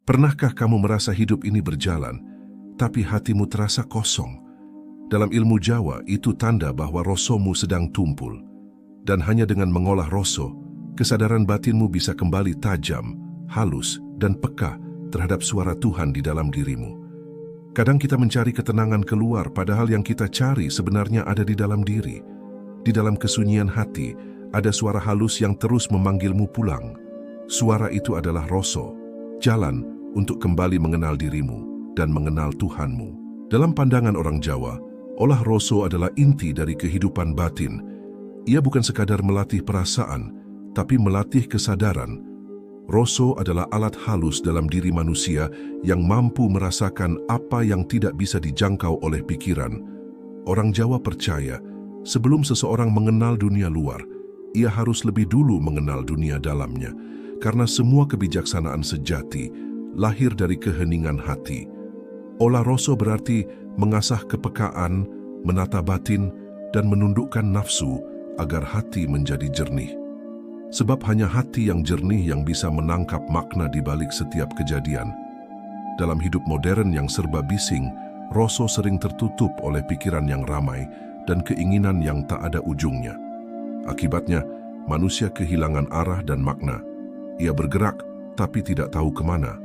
Pernahkah kamu merasa hidup ini berjalan, tapi hatimu terasa kosong? Dalam ilmu Jawa, itu tanda bahwa rosomu sedang tumpul. Dan hanya dengan mengolah roso, kesadaran batinmu bisa kembali tajam, halus, dan peka terhadap suara Tuhan di dalam dirimu. Kadang kita mencari ketenangan keluar, padahal yang kita cari sebenarnya ada di dalam diri. Di dalam kesunyian hati, ada suara halus yang terus memanggilmu pulang. Suara itu adalah roso, jalan untuk kembali mengenal dirimu dan mengenal Tuhanmu. Dalam pandangan orang Jawa, olah roso adalah inti dari kehidupan batin. Ia bukan sekadar melatih perasaan, tapi melatih kesadaran. Roso adalah alat halus dalam diri manusia yang mampu merasakan apa yang tidak bisa dijangkau oleh pikiran. Orang Jawa percaya, sebelum seseorang mengenal dunia luar, ia harus lebih dulu mengenal dunia dalamnya, karena semua kebijaksanaan sejati lahir dari keheningan hati. Olah roso berarti mengasah kepekaan, menata batin, dan menundukkan nafsu agar hati menjadi jernih. Sebab hanya hati yang jernih yang bisa menangkap makna di balik setiap kejadian. Dalam hidup modern yang serba bising, roso sering tertutup oleh pikiran yang ramai dan keinginan yang tak ada ujungnya. Akibatnya, manusia kehilangan arah dan makna. Ia bergerak, tapi tidak tahu kemana.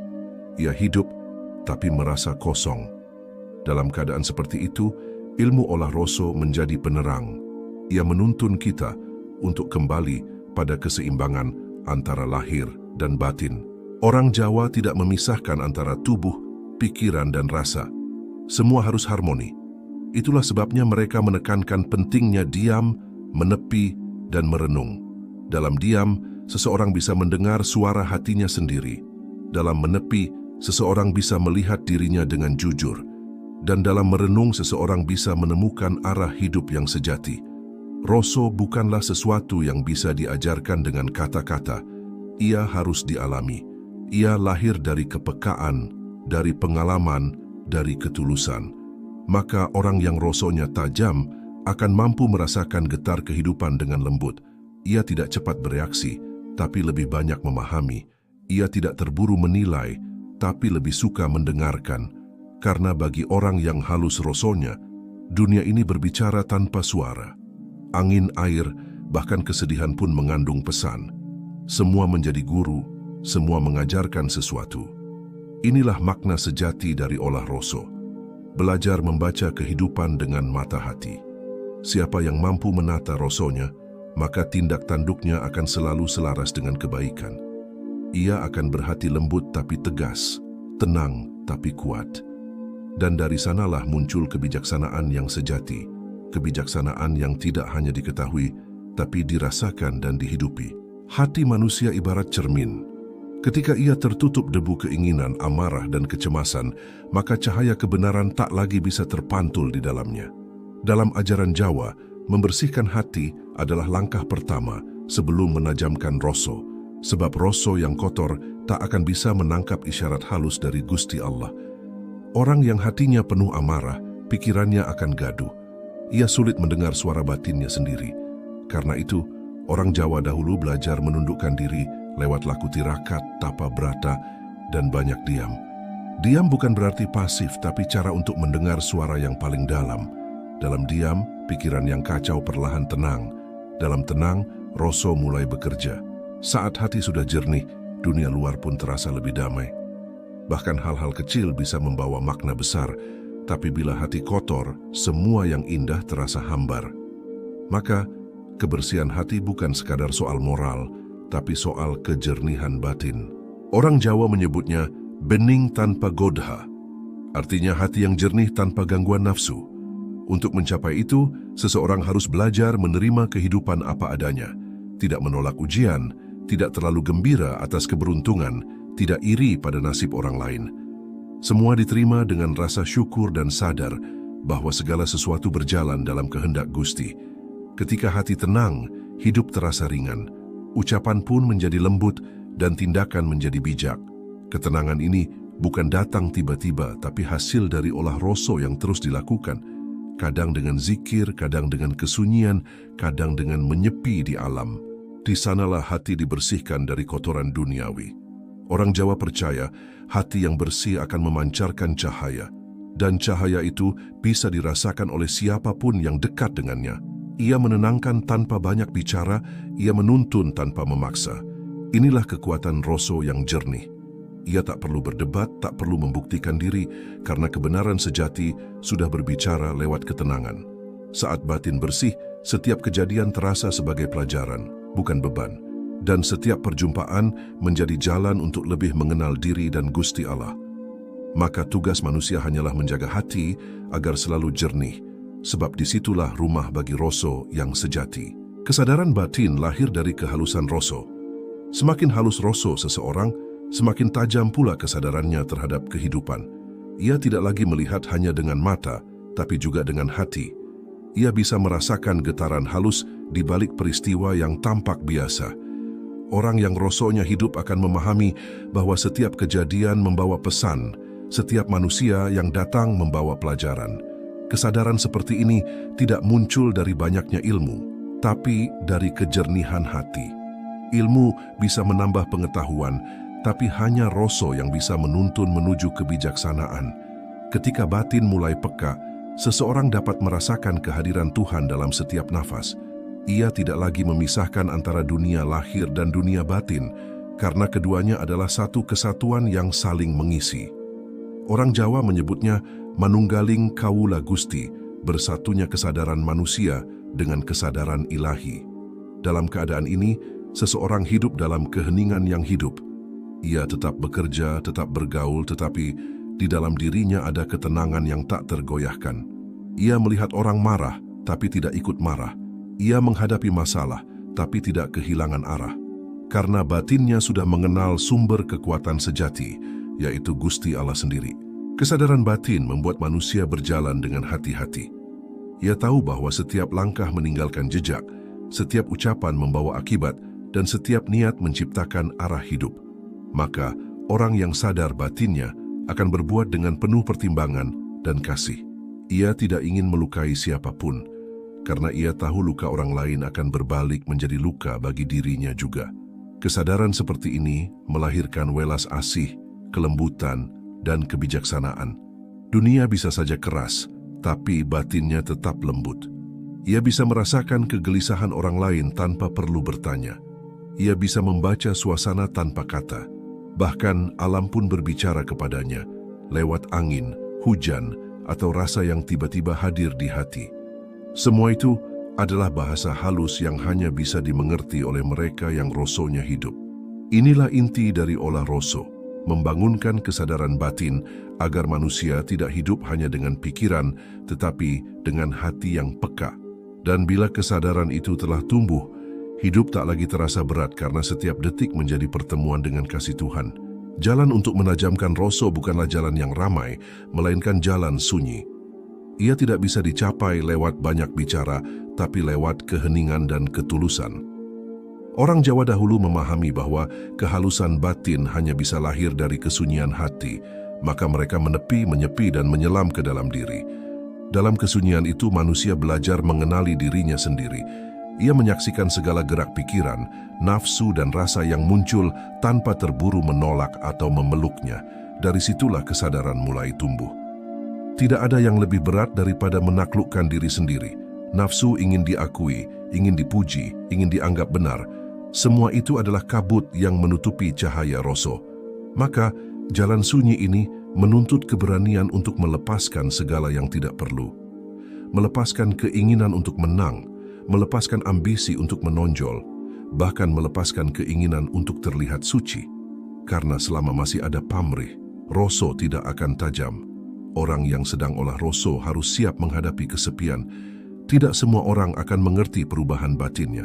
Ia hidup, tapi merasa kosong. Dalam keadaan seperti itu, ilmu olah roso menjadi penerang. Ia menuntun kita untuk kembali pada keseimbangan antara lahir dan batin. Orang Jawa tidak memisahkan antara tubuh, pikiran, dan rasa. Semua harus harmoni. Itulah sebabnya mereka menekankan pentingnya diam, menepi, dan merenung. Dalam diam, seseorang bisa mendengar suara hatinya sendiri. Dalam menepi, seseorang bisa melihat dirinya dengan jujur. Dan dalam merenung, seseorang bisa menemukan arah hidup yang sejati. Roso bukanlah sesuatu yang bisa diajarkan dengan kata-kata. Ia harus dialami. Ia lahir dari kepekaan, dari pengalaman, dari ketulusan. Maka orang yang rosonya tajam akan mampu merasakan getar kehidupan dengan lembut. Ia tidak cepat bereaksi, tapi lebih banyak memahami. Ia tidak terburu menilai, tapi lebih suka mendengarkan. Karena bagi orang yang halus rosonya, dunia ini berbicara tanpa suara. Angin, air, bahkan kesedihan pun mengandung pesan. Semua menjadi guru, semua mengajarkan sesuatu. Inilah makna sejati dari olah roso. Belajar membaca kehidupan dengan mata hati. Siapa yang mampu menata rosonya, maka tindak tanduknya akan selalu selaras dengan kebaikan. Ia akan berhati lembut tapi tegas, tenang tapi kuat. Dan dari sanalah muncul kebijaksanaan yang sejati. Kebijaksanaan yang tidak hanya diketahui, tapi dirasakan dan dihidupi. Hati manusia ibarat cermin. Ketika ia tertutup debu keinginan, amarah, dan kecemasan, maka cahaya kebenaran tak lagi bisa terpantul di dalamnya. Dalam ajaran Jawa, membersihkan hati adalah langkah pertama sebelum menajamkan roso. Sebab roso yang kotor tak akan bisa menangkap isyarat halus dari Gusti Allah. Orang yang hatinya penuh amarah, pikirannya akan gaduh. Ia sulit mendengar suara batinnya sendiri. Karena itu, orang Jawa dahulu belajar menundukkan diri lewat laku tirakat, tapa brata, dan banyak diam. Diam bukan berarti pasif, tapi cara untuk mendengar suara yang paling dalam. Dalam diam, pikiran yang kacau perlahan tenang. Dalam tenang, roso mulai bekerja. Saat hati sudah jernih, dunia luar pun terasa lebih damai. Bahkan hal-hal kecil bisa membawa makna besar, tapi bila hati kotor, semua yang indah terasa hambar. Maka, kebersihan hati bukan sekadar soal moral, tapi soal kejernihan batin. Orang Jawa menyebutnya bening tanpa godha, artinya hati yang jernih tanpa gangguan nafsu. Untuk mencapai itu, seseorang harus belajar menerima kehidupan apa adanya, tidak menolak ujian, tidak terlalu gembira atas keberuntungan, tidak iri pada nasib orang lain. Semua diterima dengan rasa syukur dan sadar bahwa segala sesuatu berjalan dalam kehendak Gusti. Ketika hati tenang, hidup terasa ringan. Ucapan pun menjadi lembut dan tindakan menjadi bijak. Ketenangan ini bukan datang tiba-tiba, tapi hasil dari olah roso yang terus dilakukan. Kadang dengan zikir, kadang dengan kesunyian, kadang dengan menyepi di alam. Di sanalah hati dibersihkan dari kotoran duniawi. Orang Jawa percaya hati yang bersih akan memancarkan cahaya, dan cahaya itu bisa dirasakan oleh siapapun yang dekat dengannya. Ia menenangkan tanpa banyak bicara, ia menuntun tanpa memaksa. Inilah kekuatan Roso yang jernih. Ia tak perlu berdebat, tak perlu membuktikan diri, karena kebenaran sejati sudah berbicara lewat ketenangan. Saat batin bersih, setiap kejadian terasa sebagai pelajaran, bukan beban. Dan setiap perjumpaan menjadi jalan untuk lebih mengenal diri dan Gusti Allah. Maka tugas manusia hanyalah menjaga hati agar selalu jernih, sebab disitulah rumah bagi Roso yang sejati. Kesadaran batin lahir dari kehalusan Roso. Semakin halus Roso seseorang, semakin tajam pula kesadarannya terhadap kehidupan. Ia tidak lagi melihat hanya dengan mata, tapi juga dengan hati. Ia bisa merasakan getaran halus di balik peristiwa yang tampak biasa. Orang yang rosonya hidup akan memahami bahwa setiap kejadian membawa pesan, setiap manusia yang datang membawa pelajaran. Kesadaran seperti ini tidak muncul dari banyaknya ilmu, tapi dari kejernihan hati. Ilmu bisa menambah pengetahuan, tapi hanya Roso yang bisa menuntun menuju kebijaksanaan. Ketika batin mulai peka, seseorang dapat merasakan kehadiran Tuhan dalam setiap nafas. Ia tidak lagi memisahkan antara dunia lahir dan dunia batin, karena keduanya adalah satu kesatuan yang saling mengisi. Orang Jawa menyebutnya manunggaling kawula Gusti, bersatunya kesadaran manusia dengan kesadaran ilahi. Dalam keadaan ini, seseorang hidup dalam keheningan yang hidup. Ia tetap bekerja, tetap bergaul, tetapi di dalam dirinya ada ketenangan yang tak tergoyahkan. Ia melihat orang marah, tapi tidak ikut marah. Ia menghadapi masalah, tapi tidak kehilangan arah. Karena batinnya sudah mengenal sumber kekuatan sejati, yaitu Gusti Allah sendiri. Kesadaran batin membuat manusia berjalan dengan hati-hati. Ia tahu bahwa setiap langkah meninggalkan jejak, setiap ucapan membawa akibat, dan setiap niat menciptakan arah hidup. Maka, orang yang sadar batinnya akan berbuat dengan penuh pertimbangan dan kasih. Ia tidak ingin melukai siapapun, karena ia tahu luka orang lain akan berbalik menjadi luka bagi dirinya juga. Kesadaran seperti ini melahirkan welas asih, kelembutan, dan kebijaksanaan. Dunia bisa saja keras, tapi batinnya tetap lembut. Ia bisa merasakan kegelisahan orang lain tanpa perlu bertanya. Ia bisa membaca suasana tanpa kata. Bahkan alam pun berbicara kepadanya, lewat angin, hujan, atau rasa yang tiba-tiba hadir di hati. Semua itu adalah bahasa halus yang hanya bisa dimengerti oleh mereka yang rosonya hidup. Inilah inti dari olah roso, membangunkan kesadaran batin agar manusia tidak hidup hanya dengan pikiran, tetapi dengan hati yang peka. Dan bila kesadaran itu telah tumbuh, hidup tak lagi terasa berat karena setiap detik menjadi pertemuan dengan kasih Tuhan. Jalan untuk menajamkan roso bukanlah jalan yang ramai, melainkan jalan sunyi. Ia tidak bisa dicapai lewat banyak bicara, tapi lewat keheningan dan ketulusan. Orang Jawa dahulu memahami bahwa kehalusan batin hanya bisa lahir dari kesunyian hati, maka mereka menepi, menyepi, dan menyelam ke dalam diri. Dalam kesunyian itu manusia belajar mengenali dirinya sendiri. Ia menyaksikan segala gerak pikiran, nafsu, dan rasa yang muncul tanpa terburu menolak atau memeluknya. Dari situlah kesadaran mulai tumbuh. Tidak ada yang lebih berat daripada menaklukkan diri sendiri. Nafsu ingin diakui, ingin dipuji, ingin dianggap benar. Semua itu adalah kabut yang menutupi cahaya roso. Maka, jalan sunyi ini menuntut keberanian untuk melepaskan segala yang tidak perlu. Melepaskan keinginan untuk menang, melepaskan ambisi untuk menonjol, bahkan melepaskan keinginan untuk terlihat suci. Karena selama masih ada pamrih, roso tidak akan tajam. Orang yang sedang olah roso harus siap menghadapi kesepian. Tidak semua orang akan mengerti perubahan batinnya.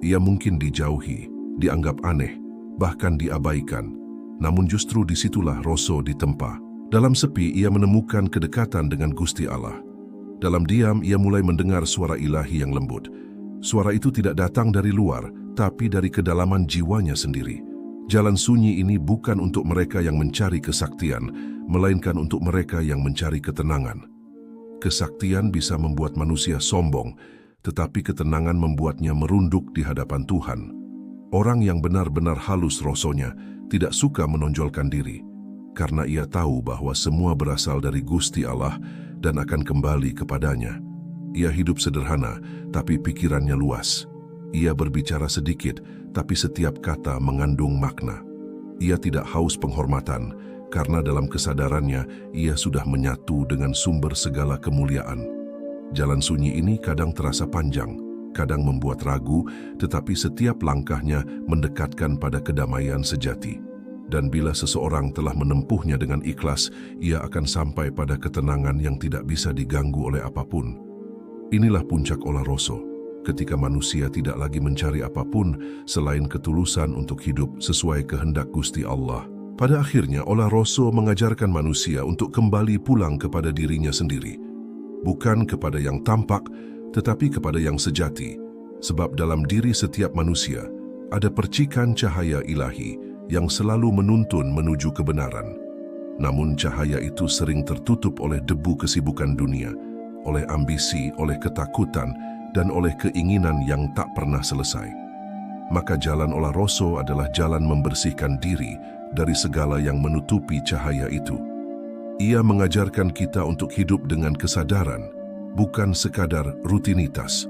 Ia mungkin dijauhi, dianggap aneh, bahkan diabaikan. Namun justru disitulah roso ditempa. Dalam sepi ia menemukan kedekatan dengan Gusti Allah. Dalam diam ia mulai mendengar suara ilahi yang lembut. Suara itu tidak datang dari luar, tapi dari kedalaman jiwanya sendiri. Jalan sunyi ini bukan untuk mereka yang mencari kesaktian, melainkan untuk mereka yang mencari ketenangan. Kesaktian bisa membuat manusia sombong, tetapi ketenangan membuatnya merunduk di hadapan Tuhan. Orang yang benar-benar halus rosonya tidak suka menonjolkan diri, karena ia tahu bahwa semua berasal dari Gusti Allah dan akan kembali kepadanya. Ia hidup sederhana, tapi pikirannya luas. Ia berbicara sedikit, tapi setiap kata mengandung makna. Ia tidak haus penghormatan, karena dalam kesadarannya ia sudah menyatu dengan sumber segala kemuliaan. Jalan sunyi ini kadang terasa panjang, kadang membuat ragu, tetapi setiap langkahnya mendekatkan pada kedamaian sejati. Dan bila seseorang telah menempuhnya dengan ikhlas, ia akan sampai pada ketenangan yang tidak bisa diganggu oleh apapun. Inilah puncak Oloroso, ketika manusia tidak lagi mencari apapun selain ketulusan untuk hidup sesuai kehendak Gusti Allah. Pada akhirnya, Oloroso mengajarkan manusia untuk kembali pulang kepada dirinya sendiri. Bukan kepada yang tampak, tetapi kepada yang sejati. Sebab dalam diri setiap manusia ada percikan cahaya ilahi yang selalu menuntun menuju kebenaran. Namun cahaya itu sering tertutup oleh debu kesibukan dunia, oleh ambisi, oleh ketakutan, dan oleh keinginan yang tak pernah selesai. Maka jalan Oloroso adalah jalan membersihkan diri dari segala yang menutupi cahaya itu. Ia mengajarkan kita untuk hidup dengan kesadaran, bukan sekadar rutinitas.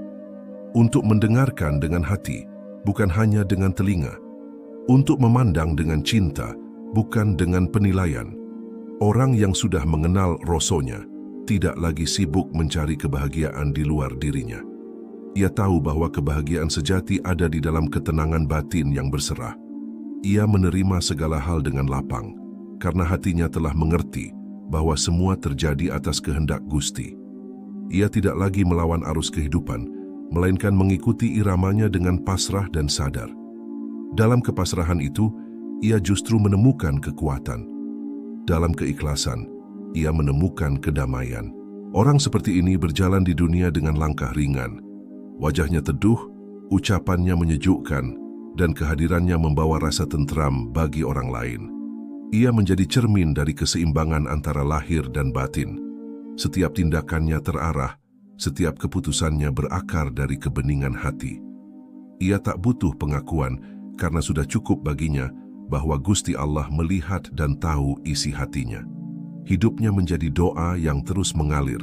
Untuk mendengarkan dengan hati, bukan hanya dengan telinga. Untuk memandang dengan cinta, bukan dengan penilaian. Orang yang sudah mengenal Rosonya tidak lagi sibuk mencari kebahagiaan di luar dirinya. Ia tahu bahwa kebahagiaan sejati ada di dalam ketenangan batin yang berserah. Ia menerima segala hal dengan lapang, karena hatinya telah mengerti bahwa semua terjadi atas kehendak Gusti. Ia tidak lagi melawan arus kehidupan, melainkan mengikuti iramanya dengan pasrah dan sadar. Dalam kepasrahan itu, ia justru menemukan kekuatan. Dalam keikhlasan, ia menemukan kedamaian. Orang seperti ini berjalan di dunia dengan langkah ringan. Wajahnya teduh, ucapannya menyejukkan, dan kehadirannya membawa rasa tentram bagi orang lain. Ia menjadi cermin dari keseimbangan antara lahir dan batin. Setiap tindakannya terarah, setiap keputusannya berakar dari kebeningan hati. Ia tak butuh pengakuan, karena sudah cukup baginya bahwa Gusti Allah melihat dan tahu isi hatinya. Hidupnya menjadi doa yang terus mengalir,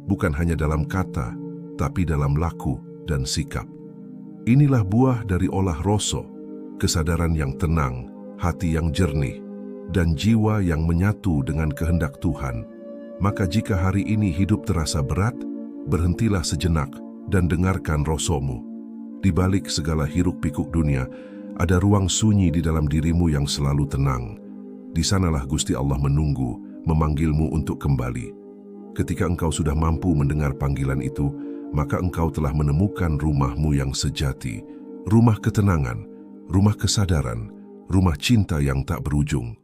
bukan hanya dalam kata, tapi dalam laku dan sikap. Inilah buah dari Oloroso, kesadaran yang tenang, hati yang jernih, dan jiwa yang menyatu dengan kehendak Tuhan. Maka jika hari ini hidup terasa berat, berhentilah sejenak dan dengarkan Rosomu. Di balik segala hiruk-pikuk dunia, ada ruang sunyi di dalam dirimu yang selalu tenang. Di sanalah Gusti Allah menunggu, memanggilmu untuk kembali. Ketika engkau sudah mampu mendengar panggilan itu, maka engkau telah menemukan rumahmu yang sejati, rumah ketenangan, rumah kesadaran, rumah cinta yang tak berujung.